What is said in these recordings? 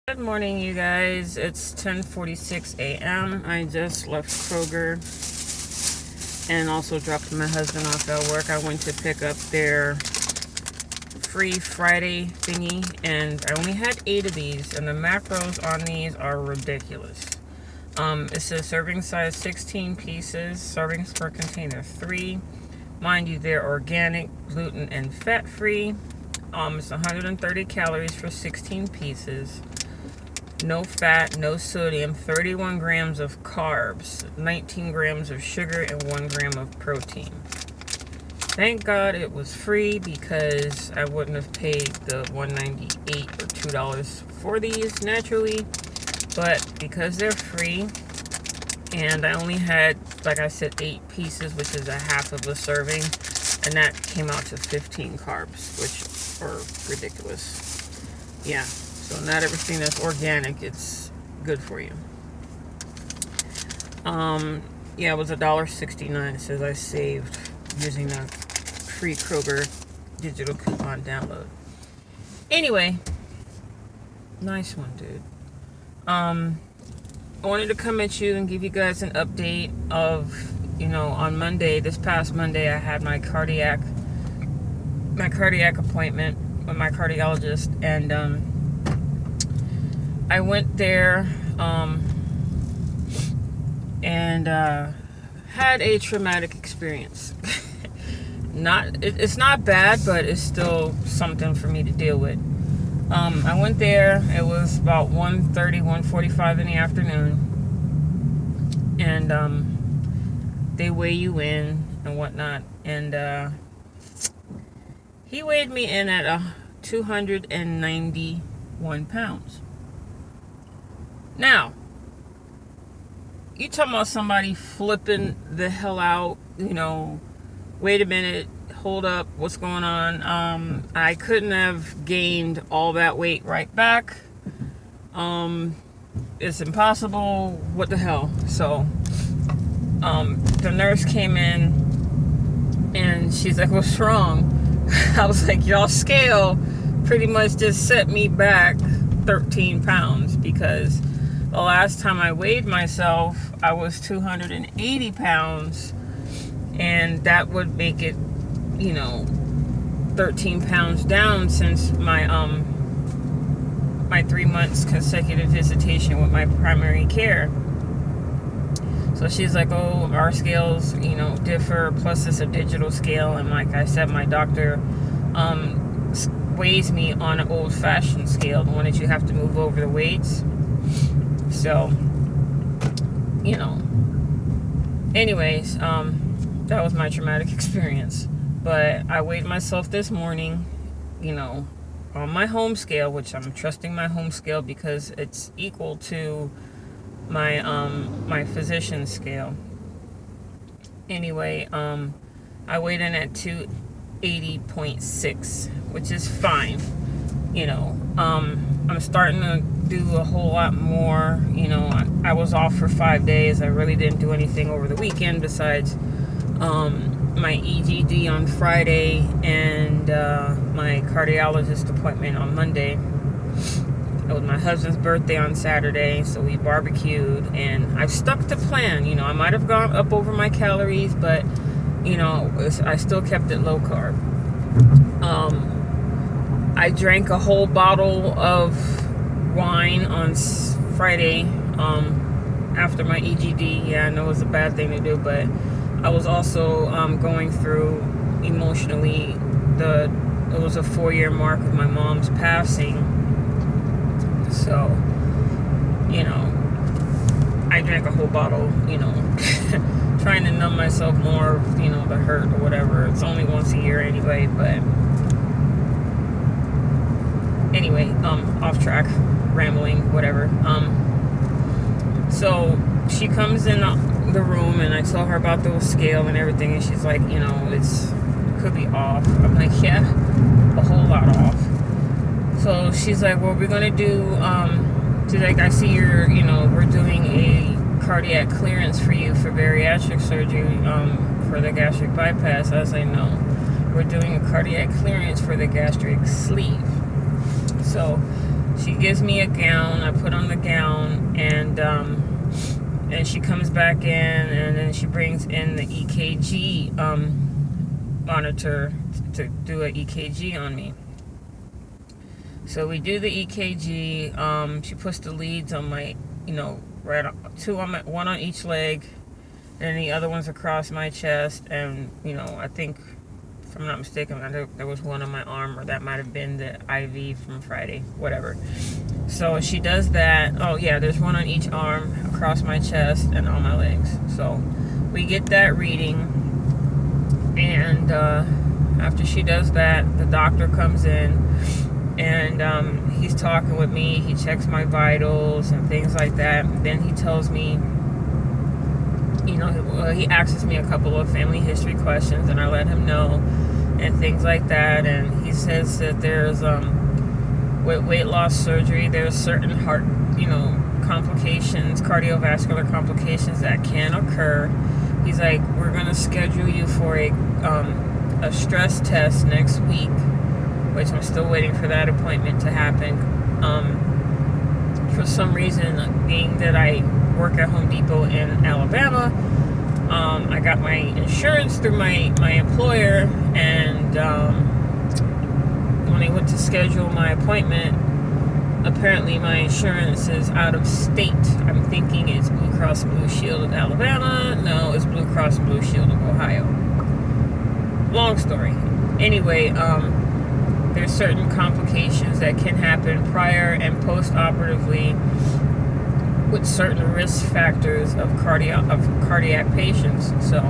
Good morning, you guys. It's 10:46 a.m. I just left Kroger and also dropped my husband off at work. I went to pick up their free Friday thingy, and I only had 8 of these, and the macros on these are ridiculous. It says serving size 16 pieces, servings per container 3. Mind you, they're organic, gluten, and fat-free. It's 130 calories for 16 pieces. No fat, no sodium, 31 grams of carbs, 19 grams of sugar, and 1 gram of protein. Thank God it was free, because I wouldn't have paid the $1.98 or $2 for these naturally. But because they're free, and I only had, like I said, 8 pieces, which is a half of a serving, and that came out to 15 carbs, which are ridiculous. Yeah. So not everything that's organic, it's good for you. Yeah, it was $1.69. It says I saved using the free Kroger digital coupon download. Anyway, nice one, dude. I wanted to come at you and give you guys an update of, on Monday, this past Monday, I had my cardiac appointment with my cardiologist, and I went there and had a traumatic experience. It's not bad, but it's still something for me to deal with. I went there. It was about 1:30, 1:45 in the afternoon, and they weigh you in and whatnot. And he weighed me in at 291 pounds. Now, you talking about somebody flipping the hell out, wait a minute, hold up, what's going on? I couldn't have gained all that weight right back. It's impossible. What the hell? So, the nurse came in and she's like, what's wrong? I was like, y'all scale pretty much just set me back 13 pounds, because the last time I weighed myself, I was 280 pounds, and that would make it, 13 pounds down since my 3 months consecutive visitation with my primary care. So she's like, oh, our scales, differ, plus it's a digital scale, and like I said, my doctor weighs me on an old-fashioned scale, the one that you have to move over the weights. So, anyways, that was my traumatic experience. But I weighed myself this morning, on my home scale, which I'm trusting my home scale because it's equal to my my physician's scale. Anyway, I weighed in at 280.6, which is fine. I'm starting to do a whole lot more. I was off for 5 days. I really didn't do anything over the weekend besides my EGD on Friday and my cardiologist appointment on Monday. It was my husband's birthday on Saturday, so we barbecued, and I've stuck to plan. I might have gone up over my calories, but I still kept it low carb. I drank a whole bottle of wine on Friday after my EGD. Yeah, I know it was a bad thing to do, but I was also going through emotionally. It was a 4-year mark of my mom's passing, so I drank a whole bottle, trying to numb myself more of the hurt or whatever. It's only once a year anyway, but anyway, off track, rambling, whatever. So she comes in the room, and I tell her about the scale and everything, and she's like, it could be off. I'm like, yeah, a whole lot off. So she's like, well, we're gonna do, she's like, I see you're, we're doing a cardiac clearance for you for bariatric surgery, for the gastric bypass. I was like, no, we're doing a cardiac clearance for the gastric sleeve. So She gives me a gown. I put on the gown, and she comes back in, and then she brings in the EKG monitor to do an EKG on me. So we do the EKG. She puts the leads on my, right on, one on each leg, and the other one's across my chest. And I think, if I'm not mistaken, there was one on my arm, or that might have been the IV from Friday, whatever. So she does that. Oh yeah, there's one on each arm, across my chest, and on my legs. So we get that reading, and after she does that, the doctor comes in, and he's talking with me. He checks my vitals and things like that. And then he tells me, he asks me a couple of family history questions, and I let him know, and things like that. And he says that there's with weight loss surgery, there's certain heart, complications, cardiovascular complications that can occur. He's like, we're gonna schedule you for a stress test next week, which I'm still waiting for that appointment to happen. For some reason, being that I work at Home Depot in Alabama, I got my insurance through my employer, and when I went to schedule my appointment, apparently my insurance is out of state. I'm thinking it's Blue Cross Blue Shield of Alabama. No, it's Blue Cross Blue Shield of Ohio. Long story. Anyway, there's certain complications that can happen prior and post-operatively with certain risk factors of cardiac patients. So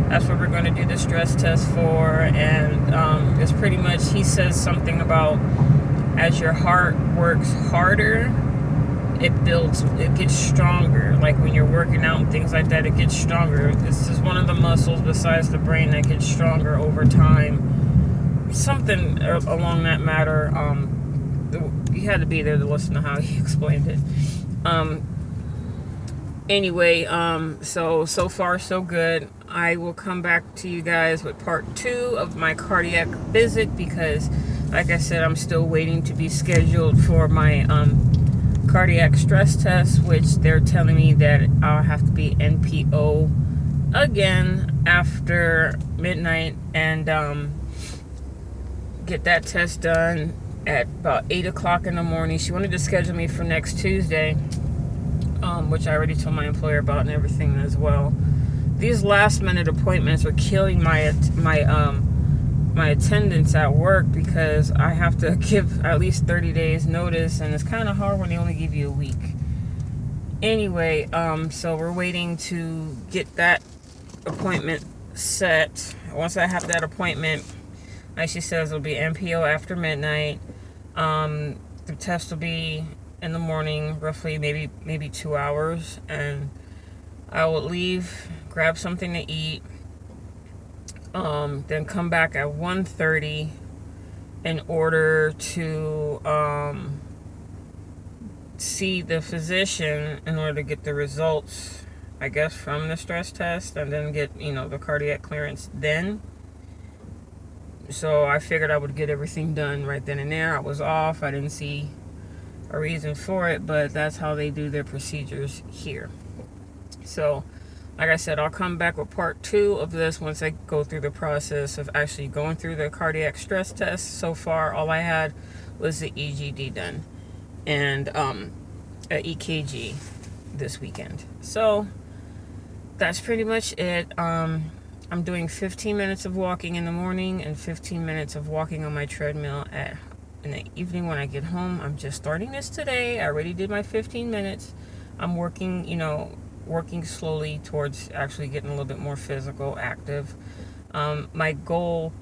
that's what we're going to do the stress test for. And it's pretty much, he says something about, as your heart works harder, it gets stronger. Like when you're working out and things like that, it gets stronger. This is one of the muscles besides the brain that gets stronger over time. Something along that matter. You had to be there to listen to how he explained it. Anyway, so far so good. I will come back to you guys with part 2 of my cardiac visit, because like I said, I'm still waiting to be scheduled for my cardiac stress test, which they're telling me that I'll have to be NPO again after midnight, and get that test done at about 8 o'clock in the morning. She wanted to schedule me for next Tuesday, which I already told my employer about and everything as well. These last minute appointments are killing my attendance at work, because I have to give at least 30 days notice, and it's kind of hard when they only give you a week. Anyway, so we're waiting to get that appointment set. Once I have that appointment, like she says, it'll be NPO after midnight. The test will be in the morning, roughly maybe 2 hours, and I will leave, grab something to eat, then come back at 1:30 in order to see the physician in order to get the results, I guess, from the stress test, and then get the cardiac clearance then. So I figured I would get everything done right then and there. I was off. I didn't see a reason for it, but that's how they do their procedures here. So, like I said, I'll come back with part 2 of this once I go through the process of actually going through the cardiac stress test. So far, all I had was the EGD done and a EKG this weekend. So that's pretty much it. I'm doing 15 minutes of walking in the morning and 15 minutes of walking on my treadmill in the evening when I get home. I'm just starting this today. I already did my 15 minutes. I'm working slowly towards actually getting a little bit more physical, active. My goal,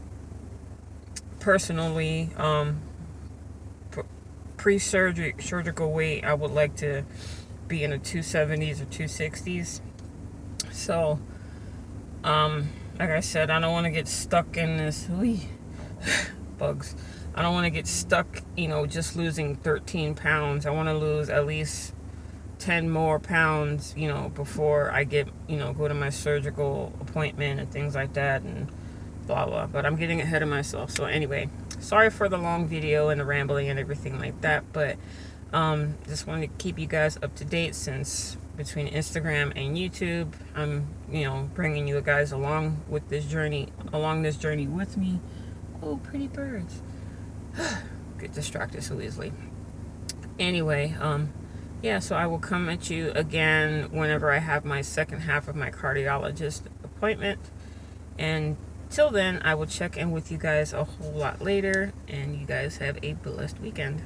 personally, surgical weight, I would like to be in the 270s or 260s. So, like I said, I don't want to get stuck in this bugs. I don't want to get stuck, just losing 13 pounds. I want to lose at least 10 more pounds, before I get, go to my surgical appointment and things like that and blah, blah. But I'm getting ahead of myself. So anyway, Sorry for the long video and the rambling and everything like that, but just wanted to keep you guys up to date, since between Instagram and YouTube, I'm, bringing you guys along with this journey, with me. Oh, pretty birds. Get distracted so easily. Anyway, yeah, so I will come at you again whenever I have my second half of my cardiologist appointment. And till then, I will check in with you guys a whole lot later, and you guys have a blessed weekend.